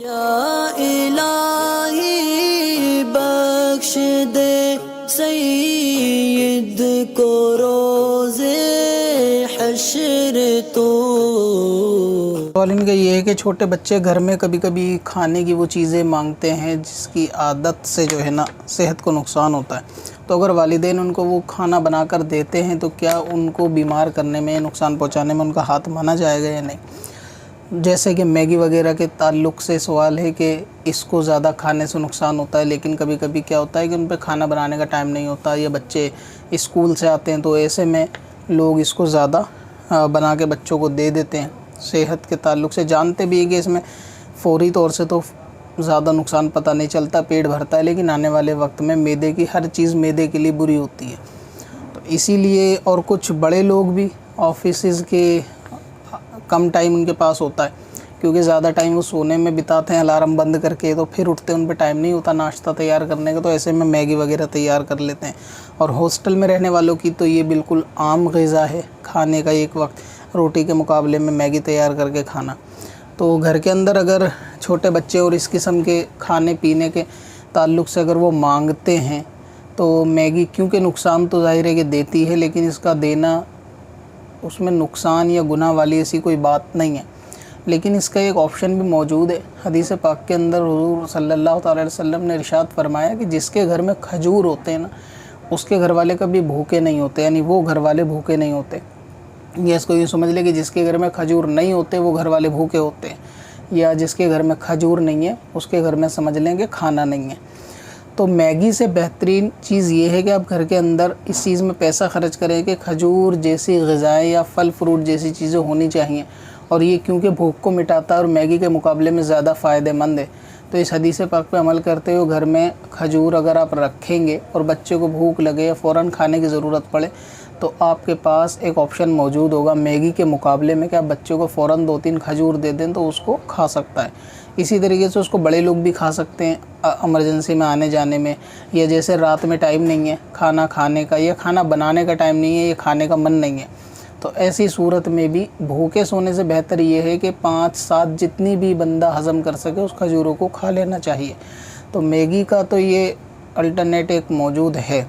या इलाही बख्श दे सईद को रोज़े हश्र तो। सवाल इनका ये है कि छोटे बच्चे घर में कभी कभी खाने की वो चीज़ें मांगते हैं जिसकी आदत से जो है ना सेहत को नुकसान होता है। तो अगर वालिदैन उनको वो खाना बनाकर देते हैं तो क्या उनको बीमार करने में, नुकसान पहुंचाने में उनका हाथ माना जाएगा या नहीं। जैसे कि मैगी वगैरह के ताल्लुक़ से सवाल है कि इसको ज़्यादा खाने से नुकसान होता है, लेकिन कभी कभी क्या होता है कि उन पर खाना बनाने का टाइम नहीं होता या बच्चे स्कूल से आते हैं, तो ऐसे में लोग इसको ज़्यादा बना के बच्चों को दे देते हैं। सेहत के ताल्लुक़ से जानते भी है कि इसमें फ़ौरी तौर से तो ज़्यादा नुकसान पता नहीं चलता, पेट भरता है, लेकिन आने वाले वक्त में मैदे की हर चीज़ मैदे के लिए बुरी होती है। तो इसीलिए और कुछ बड़े लोग भी ऑफिस के कम टाइम उनके पास होता है क्योंकि ज़्यादा टाइम वो सोने में बिताते हैं अलार्म बंद करके, तो फिर उठते उन पर टाइम नहीं होता नाश्ता तैयार करने का, तो ऐसे में मैगी वगैरह तैयार कर लेते हैं। और हॉस्टल में रहने वालों की तो ये बिल्कुल आम ग़िज़ा है, खाने का एक वक्त रोटी के मुकाबले में मैगी तैयार करके खाना। तो घर के अंदर अगर छोटे बच्चे और इस किस्म के खाने पीने के ताल्लुक़ से अगर वो मांगते हैं तो मैगी, क्योंकि नुकसान तो ज़ाहिर है कि देती है, लेकिन इसका देना उसमें नुकसान या गुनाह वाली ऐसी कोई बात नहीं है। लेकिन इसका एक ऑप्शन भी मौजूद है। हदीस पाक के अंदर हुज़ूर सल्लल्लाहु अलैहि वसल्लम ने इरशाद फरमाया कि जिसके घर में खजूर होते हैं ना, उसके घर वाले कभी भूखे नहीं होते, यानी वो घर वाले भूखे नहीं होते। या इसको यूँ समझ ले कि जिसके घर में खजूर नहीं होते वो घर वाले भूखे होते हैं, या जिसके घर में खजूर नहीं है उसके घर में समझ लें कि खाना नहीं है। तो मैगी से बेहतरीन चीज़ ये है कि आप घर के अंदर इस चीज़ में पैसा ख़र्च करें कि खजूर जैसी ग़िज़ाएँ या फल फ्रूट जैसी चीज़ें होनी चाहिए, और ये क्योंकि भूख को मिटाता है और मैगी के मुकाबले में ज़्यादा फ़ायदेमंद है। तो इस हदीस पाक पे अमल करते हुए घर में खजूर अगर आप रखेंगे और बच्चे को भूख लगे या फ़ौरन खाने की ज़रूरत पड़े तो आपके पास एक ऑप्शन मौजूद होगा मैगी के मुकाबले में कि आप बच्चों को फ़ौरन 2-3 खजूर दे दें तो उसको खा सकता है। इसी तरीके से उसको बड़े लोग भी खा सकते हैं इमरजेंसी में आने जाने में, या जैसे रात में टाइम नहीं है खाना खाने का, या खाना बनाने का टाइम नहीं है, या खाने का मन नहीं है, तो ऐसी सूरत में भी भूखे सोने से बेहतर ये है कि 5-7 जितनी भी बंदा हज़म कर सके उस खजूरों को खा लेना चाहिए। तो मैगी का तो ये अल्टरनेट एक मौजूद है,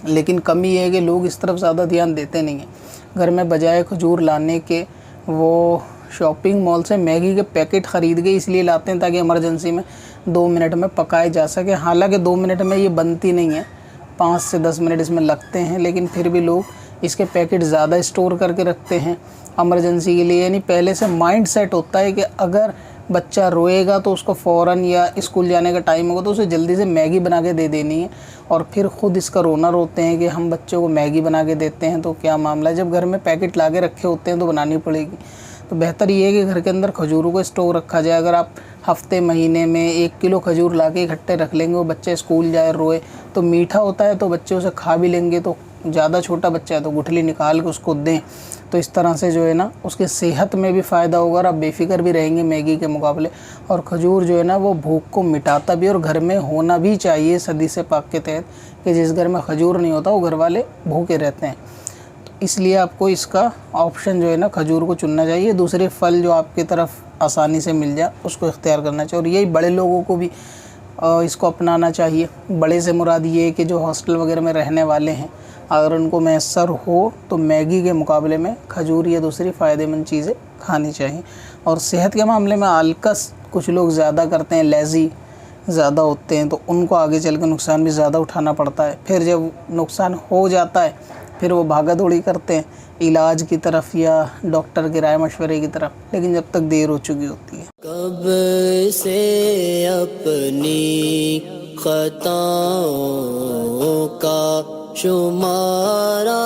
लेकिन कमी ये है कि लोग इस तरफ ज़्यादा ध्यान देते नहीं हैं। घर में बजाय खजूर लाने के वो शॉपिंग मॉल से मैगी के पैकेट ख़रीद के इसलिए लाते हैं ताकि इमरजेंसी में 2 मिनट में पकाए जा सके। हालांकि 2 मिनट में ये बनती नहीं है, 5 से 10 मिनट इसमें लगते हैं, लेकिन फिर भी लोग इसके पैकेट ज़्यादा स्टोर करके रखते हैं इमरजेंसी के लिए। यानी पहले से माइंड सेट होता है कि अगर बच्चा रोएगा तो उसको फ़ौरन, या स्कूल जाने का टाइम होगा तो उसे जल्दी से मैगी बना के दे देनी है, और फिर ख़ुद इसका रोना रोते हैं कि हम बच्चों को मैगी बना के देते हैं तो क्या मामला है। जब घर में पैकेट ला के रखे होते हैं तो बनानी पड़ेगी। तो बेहतर ये है कि घर के अंदर खजूरों को स्टोर रखा जाए। अगर आप हफ्ते महीने में 1 किलो खजूर ला के इकट्ठे रख लेंगे, वो बच्चे स्कूल जाए रोए तो मीठा होता है तो बच्चे उसे खा भी लेंगे। तो ज़्यादा छोटा बच्चा है तो गुठली निकाल के उसको दें, तो इस तरह से जो है ना उसके सेहत में भी फ़ायदा होगा और आप बेफिक्र भी रहेंगे मैगी के मुकाबले। और खजूर जो है ना वो भूख को मिटाता भी, और घर में होना भी चाहिए इस हदीस पाक के तहत कि जिस घर में खजूर नहीं होता वो घर वाले भूखे रहते हैं। तो इसलिए आपको इसका ऑप्शन जो है ना खजूर को चुनना चाहिए। दूसरे फल जो आपकी तरफ आसानी से मिल जाए उसको इख्तियार करना चाहिए, और यही बड़े लोगों को भी इसको अपनाना चाहिए। बड़े से मुराद ये है कि जो हॉस्टल वगैरह में रहने वाले हैं, अगर उनको मैसर हो तो मैगी के मुकाबले में खजूर या दूसरी फ़ायदेमंद चीज़ें खानी चाहिए। और सेहत के मामले में आलकस कुछ लोग ज़्यादा करते हैं, लेज़ी ज़्यादा होते हैं, तो उनको आगे चल कर नुकसान भी ज़्यादा उठाना पड़ता है। फिर जब नुकसान हो जाता है फिर वो भागा दौड़ी करते हैं इलाज की तरफ या डॉक्टर के राय मशवरे की तरफ, लेकिन जब तक देर हो चुकी होती है। कब से अपनी खताओं का शुमारा